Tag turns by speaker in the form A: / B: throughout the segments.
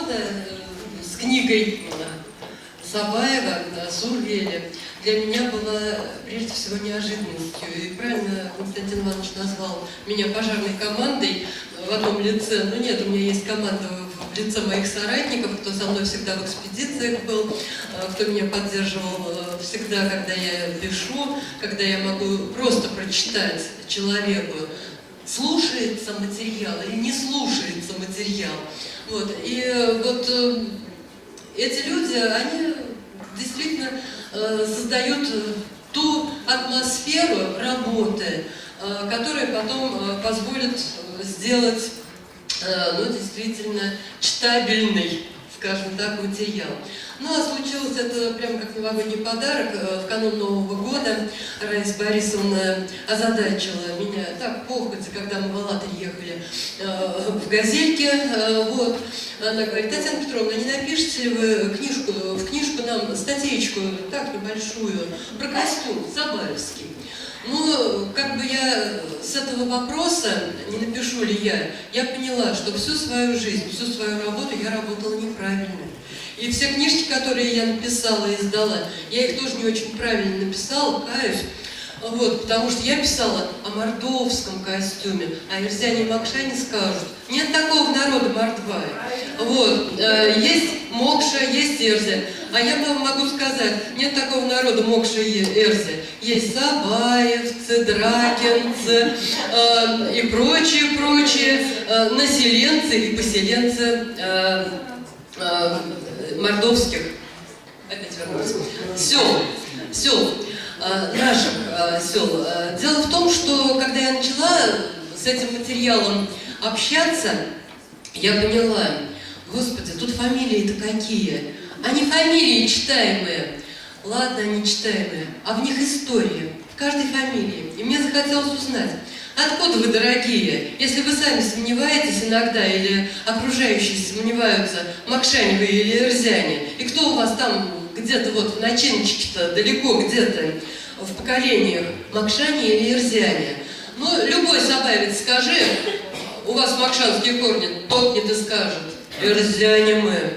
A: года с книгой Сабаева «Сурвели» для меня была прежде всего неожиданностью. И правильно Константин Иванович назвал меня пожарной командой в одном лице. Но нет, у меня есть команда в лице моих соратников, кто со мной всегда в экспедициях был, кто меня поддерживал всегда, когда я пишу, когда я могу просто прочитать человеку, слушается материал или не слушается материал. Вот. И вот эти люди, они действительно создают ту атмосферу работы, которая потом позволит сделать, ну, действительно читабельный, скажем так, материал. Ну, а случилось это прямо как новогодний подарок. В канун Нового года Раиса Борисовна озадачила меня так походя, когда мы в Алатырь ехали в «Газельке». Вот. Она говорит: Татьяна Петровна, не напишите ли вы в книжку нам статейку, так, небольшую, про костюм Сабаевский? Ну, как бы я с этого вопроса, не напишу ли я поняла, что всю свою жизнь, всю свою работу я работала неправильно. И все книжки, которые я написала и издала, я их тоже не очень правильно написала, каюсь. Вот, потому что я писала о мордовском костюме, а ирзяне и мокша не скажут. Нет такого народа мордва. Вот, есть мокша, есть эрзя. А я вам могу сказать, нет такого народа мокша и эрзя. Есть сабаевцы, дракинцы и прочие населенцы и поселенцы мордовских, опять вернусь, сел, наших сел. Дело в том, что когда я начала с этим материалом общаться, я поняла, господи, тут фамилии-то какие. Они фамилии читаемые. Ладно, они читаемые, а в них история, в каждой фамилии. И мне захотелось узнать, откуда вы, дорогие, если вы сами сомневаетесь иногда, или окружающие сомневаются, мокшане вы или эрзяне, и кто у вас там где-то вот в начиночке-то, далеко где-то, в поколениях, мокшане или эрзяне? Ну, любой сабаевец скажи, у вас мокшанские корни, топнет и скажет: эрзяне мы.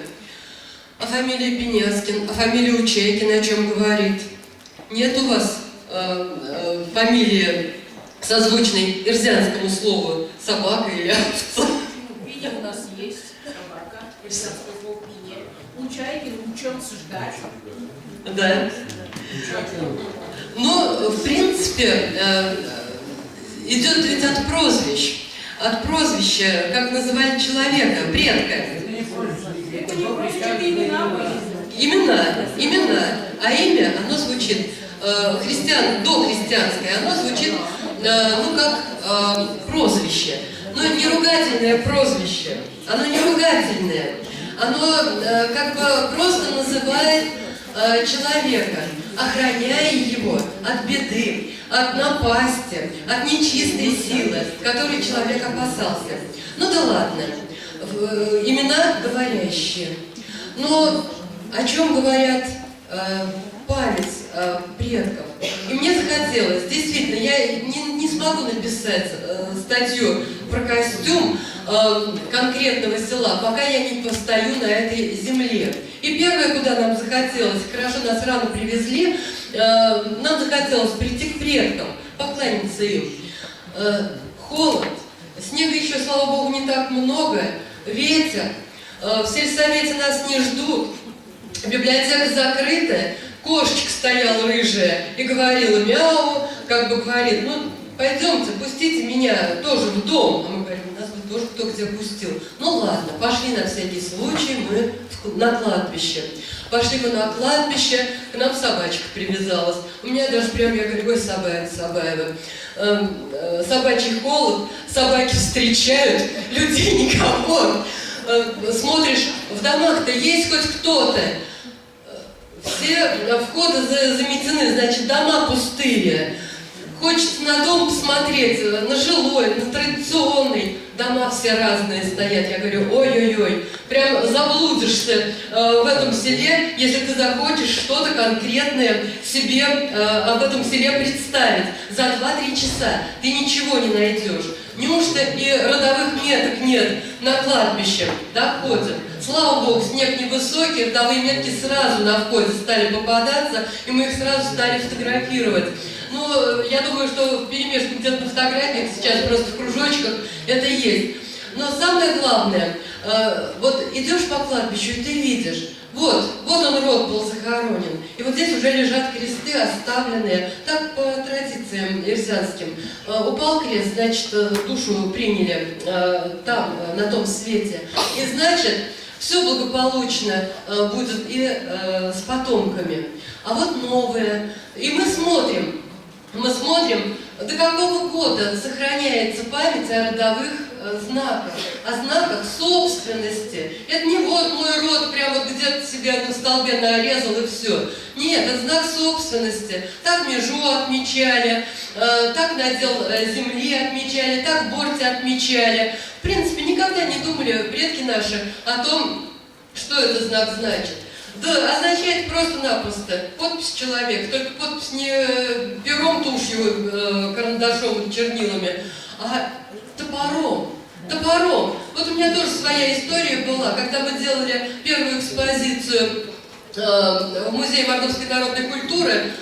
A: А фамилия Пеняскин, а фамилия Учайкина о чем говорит? Нет у вас фамилии, созвучной эрзянскому слову собака или овца?
B: Пиня у нас есть, собака, эрзянское слово пиня. Учайкин учился ждать.
A: Да. Ну, в принципе, идет ведь от прозвищ. От прозвища, как называли человека, предка.
B: Это не просто имена были.
A: Имена. А имя, оно звучит дохристианское, оно звучит, ну, как прозвище. Но не ругательное прозвище. Оно не ругательное. Оно как бы просто называет человека, охраняя его от беды, от напасти, от нечистой силы, которой человек опасался. Ну да ладно. Имена говорящие. Но о чем говорят память предков? И мне захотелось, действительно, я не смогу написать статью про костюм конкретного села, пока я не постою на этой земле. И первое, куда нам захотелось, хорошо нас рано привезли, нам захотелось прийти к предкам, поклониться им. Холод, снега еще, слава богу, не так много, ветер, в сельсовете нас не ждут, библиотека закрыта, кошечка стояла рыжая и говорила мяу, как бы говорит: ну, пойдемте, пустите меня тоже в дом. А мы говорим: нас бы тоже кто где пустил. Ну ладно, пошли на всякий случай мы на кладбище. Пошли мы на кладбище, к нам собачка привязалась. У меня даже прям, я говорю: ой, Сабаева. Собачий холод, собаки встречают, людей никого. Смотришь, в домах-то есть хоть кто-то. Все входы заметены, значит, дома пустые. Хочется на дом посмотреть, на жилой, на традиционный. Дома все разные стоят. Я говорю: ой-ой-ой, прям заблудишься в этом селе, если ты захочешь что-то конкретное себе об этом селе представить. За 2-3 часа ты ничего не найдешь. Неужто и родовых меток нет на кладбище? Доходят. Слава Богу, снег невысокий, родовые метки сразу на входе стали попадаться, и мы их сразу стали фотографировать. Ну, я думаю, что в перемешку где-то на фотографиях сейчас просто в кружочках это есть. Но самое главное, вот идешь по кладбищу, и ты видишь, вот он род был захоронен. И вот здесь уже лежат кресты, оставленные, так по традициям ирзянским. Упал крест, значит, душу приняли там, на том свете. И значит, все благополучно будет и с потомками. А вот новое. И мы смотрим, до какого года сохраняется память о родовых знаках, о знаках собственности. Это не вот мой род прямо вот где-то себе на столбе нарезал и все. Нет, это знак собственности. Так межу отмечали, так надел земли отмечали, так борти отмечали. В принципе, никогда не думали предки наши о том, что этот знак значит. Да, означает просто-напросто подпись человека, только подпись не пером, тушью, карандашом, чернилами, а топором. Вот у меня тоже своя история была, когда мы делали первую экспозицию в Музее мордовской народной культуры,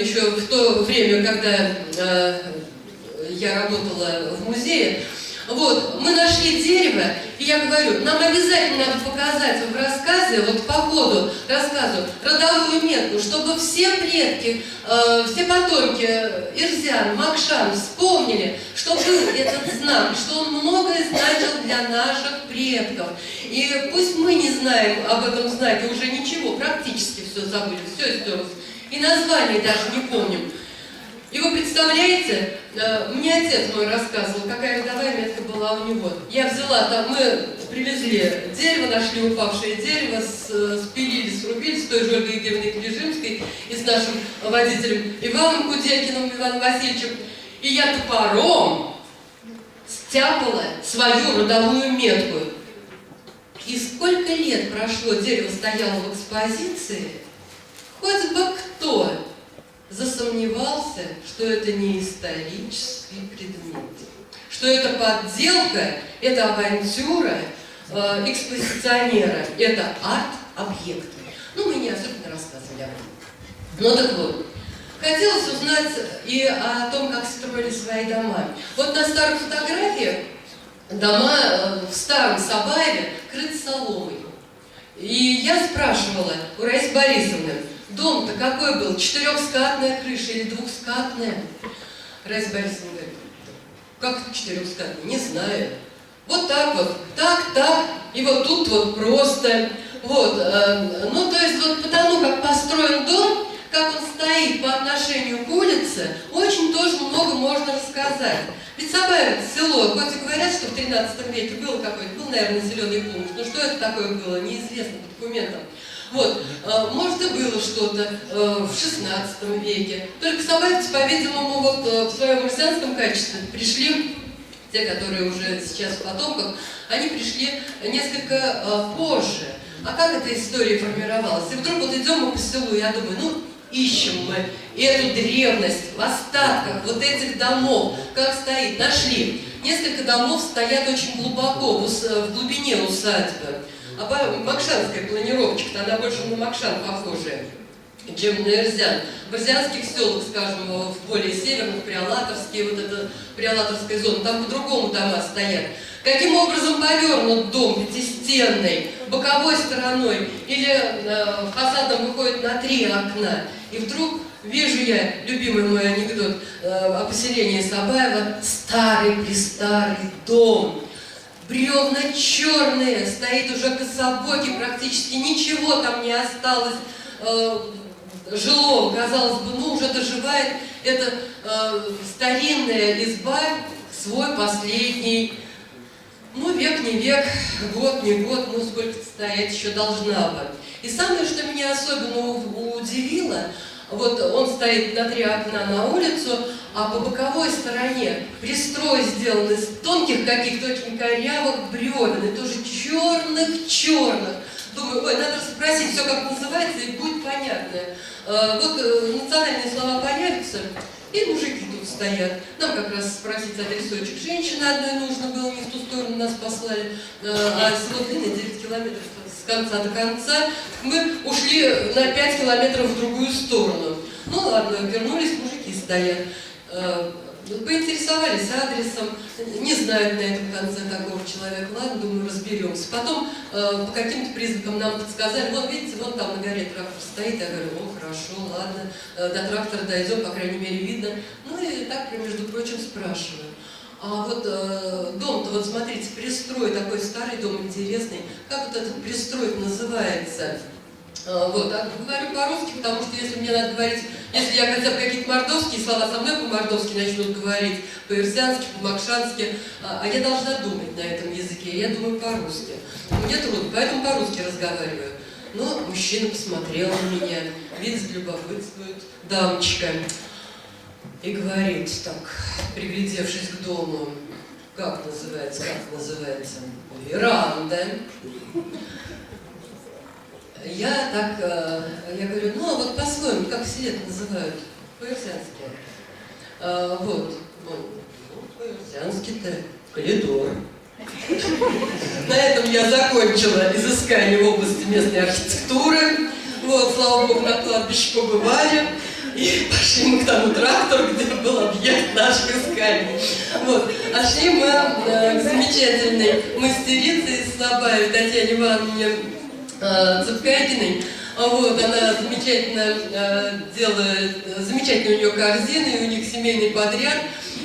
A: еще в то время, когда я работала в музее. Вот, мы нашли дерево, и я говорю, нам обязательно надо показать в рассказе, вот по ходу рассказу, родовую метку, чтобы все предки, все потомки ирзян, макшан вспомнили, что был этот знак, что он многое значил для наших предков. И пусть мы не знаем об этом знаке уже ничего, практически все забыли, все стерлось, и название даже не помним. И вы представляете, мне отец мой рассказывал, какая родовая метка была у него. Я взяла, там мы привезли дерево, нашли упавшее дерево, спилили, срубили с той же Ольгой Евгеньевной Княжинской и с нашим водителем Иваном Куделькиным, Иваном Васильевичем. И я топором стяпала свою родовую метку. И сколько лет прошло, дерево стояло в экспозиции, хоть бы кто засомневался, что это не исторический предмет, что это подделка, это авантюра экспозиционера, это арт-объект. Ну, мы не особенно рассказывали об этом. Ну так вот, хотелось узнать и о том, как строили свои дома. Вот на старых фотографиях дома в старом Сабаеве крыты соломой. И я спрашивала у Раисы Борисовны, дом-то какой был? Четырехскатная крыша или двухскатная? Раиса Борисовна говорит, как четырехскатная? Не знаю. Вот так вот, так, и вот тут вот просто. Вот, ну то есть вот потому, как построен дом, как он стоит по отношению к улице, очень тоже много можно рассказать. Ведь Сабаево это село, хоть и говорят, что в 13 веке было какой-то, был, наверное, населенный пункт, но что это такое было, неизвестно по документам. Вот, может и было что-то в 16 веке. Только сабаевцы, по-видимому, вот в своем марсианском качестве пришли, те, которые уже сейчас в потомках, они пришли несколько позже. А как эта история формировалась? И вдруг вот идем мы по селу, я думаю, ну, ищем мы эту древность в остатках вот этих домов, как стоит, нашли. Несколько домов стоят очень глубоко, в глубине усадьбы. А макшанская планировочка, она больше на макшан похожая, чем на ирзян. В ирзянских селах, скажем, в более северных, приолаторские, вот эта приолаторская зона, там по-другому дома стоят. Каким образом повернут дом пятистенный, боковой стороной, или фасадом выходит на 3 окна. И вдруг вижу я, любимый мой анекдот о поселении Сабаева, старый-престарый дом. Бревна черные, стоит уже кособокий, практически ничего там не осталось жилого, казалось бы, ну уже доживает эта старинная изба свой последний, ну век не век, год не год, ну сколько стоять еще должна бы. И самое, что меня особенно удивило, вот он стоит на 3 окна на улицу, а по боковой стороне пристрой сделан из тонких каких-то очень корявых бревен, и тоже черных. Думаю, ой, надо спросить все, как называется, и будет понятно. Вот национальные слова появятся, и мужики тут стоят. Нам как раз спросить адресочек женщины одной нужно было, не в ту сторону нас послали, а село длинное 9 километров с конца до конца. Мы ушли на 5 километров в другую сторону. Ну ладно, вернулись, мужики стоят. Поинтересовались адресом, не знают на этом конце такого человека, ладно, думаю, разберемся. Потом по каким-то признакам нам подсказали, вон, видите, вон там на горе трактор стоит, я говорю, о, хорошо, ладно, до трактора дойдем, по крайней мере, видно. Ну и так, между прочим, спрашиваю. А вот дом-то, вот смотрите, пристрой, такой старый дом интересный, как вот этот пристрой называется? Вот, а говорю по-русски, потому что если мне надо говорить, если я хотя бы какие-то мордовские слова со мной по-мордовски начнут говорить, по-ирсянски, по-макшански, а я должна думать на этом языке, я думаю по-русски. Мне трудно, поэтому по-русски разговариваю. Но мужчина посмотрел на меня, видит, любопытствует, дамочка, и говорит так, приглядевшись к дому, как называется, веранда. Я так, я говорю, ну вот по-своему, как в селе называют, по-ирсянски. Вот, по-ирсянски-то коридор. На этом я закончила изыскание в области местной архитектуры. Вот, слава богу, на кладбище побывали. И пошли мы к тому трактору, где был объект наших исканий. Вот. А шли мы к замечательной мастерице из Слабаевой Татьяне Ивановне Цепкайкиной. Вот, она замечательно делает, замечательные у нее корзины, и у них семейный подряд.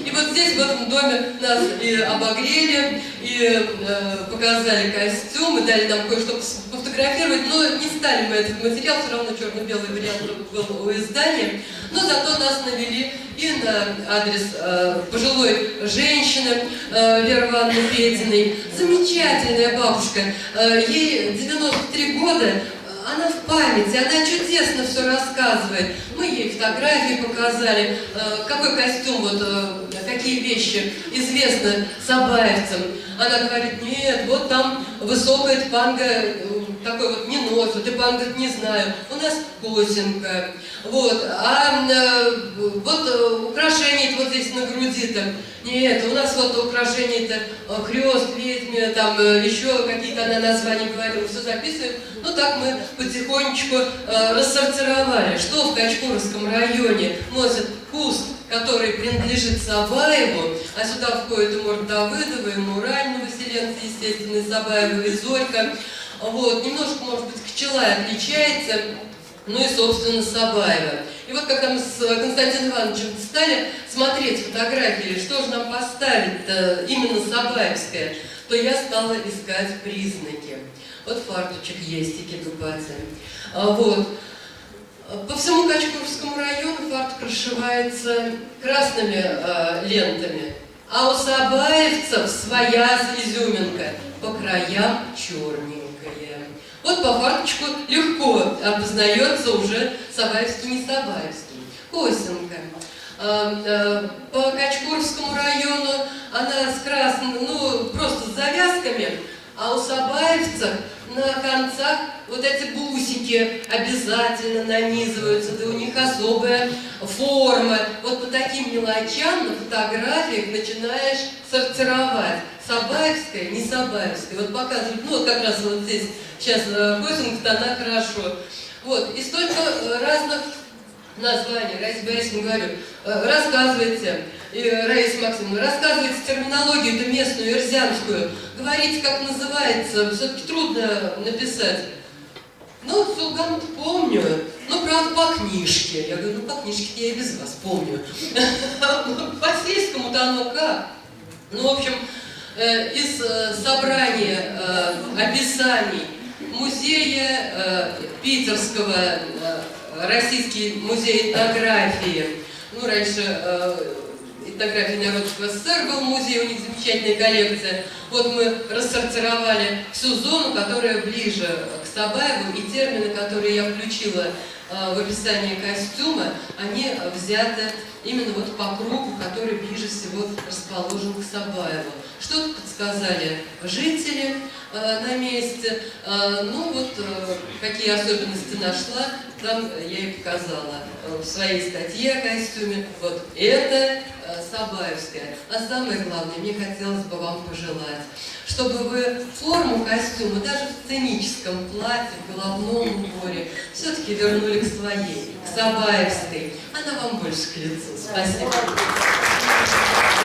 A: И вот здесь, в этом доме, нас и обогрели, и показали костюмы, дали нам кое-что пофотографировать, но не стали мы этот материал, все равно черно-белый вариант был у издания, но зато нас навели и на адрес пожилой женщины Веры Ивановны Петиной. Замечательная бабушка, ей 93 года. Она в памяти, она чудесно все рассказывает. Мы ей фотографии показали, какой костюм, вот, какие вещи известны сабаевцам. Она говорит, нет, вот там высокая тпанга, такой вот не носит, тпанга не знаю, у нас косинка. Вот, а вот украшения вот здесь на груди-то, нет, у нас вот украшения-то хрест, ведьми, там еще какие-то она названия говорила, все записывает. Ну так мы потихонечку рассортировали, что в Качкуровском районе носит куст, который принадлежит Сабаеву, а сюда входит и Мордовыдова, и Мураль, новоселенцы, естественно, и Сабаева, и Зорька. Вот, немножко, может быть, Кчелай отличается, ну и, собственно, Сабаева. И вот когда мы с Константином Ивановичем стали смотреть фотографии, что же нам поставить-то именно сабаевское, то я стала искать признаки. Вот фартучек есть, и кедупати. Вот. По всему Качкуровскому району фартук расшивается красными лентами, а у сабаевцев своя изюминка, по краям черненькая. Вот по фарточку легко опознается уже сабаевский, не сабаевский. Косинка. По Качкуровскому району она с красным, ну, просто с завязками, а у сабаевцев на концах вот эти бусики обязательно нанизываются, да у них особая форма. Вот по таким мелочам на фотографиях начинаешь сортировать. Сабаевская, не сабаевская. Вот показывают, ну вот как раз вот здесь сейчас косинка, она хорошо. Вот, и столько разных названий, Раиса Борисовна, говорю, рассказывайте, и Раиса Максимовна, рассказывайте терминологию-то местную, ирзянскую, говорите, как называется, все-таки трудно написать. Ну, Сулган-то помню, ну, правда, по книжке. Я говорю, ну, по книжке я и без вас помню. По сельскому-то оно как? Ну, в общем, из собрания описаний музея питерского, Российский музей этнографии, ну, раньше этнографии народов СССР был музей, у них замечательная коллекция. Вот мы рассортировали всю зону, которая ближе к Сабаеву, и термины, которые я включила в описание костюма, они взяты именно вот по кругу, который ближе всего расположен к Сабаеву. Что-то подсказали жители, на месте. Ну вот, какие особенности нашла, там я и показала в своей статье о костюме. Вот это Сабаевская. А самое главное, мне хотелось бы вам пожелать, чтобы вы форму костюма, даже в сценическом платье, в головном уборе, все-таки вернули к своей, к Сабаевской. Она вам больше к лицу. Спасибо.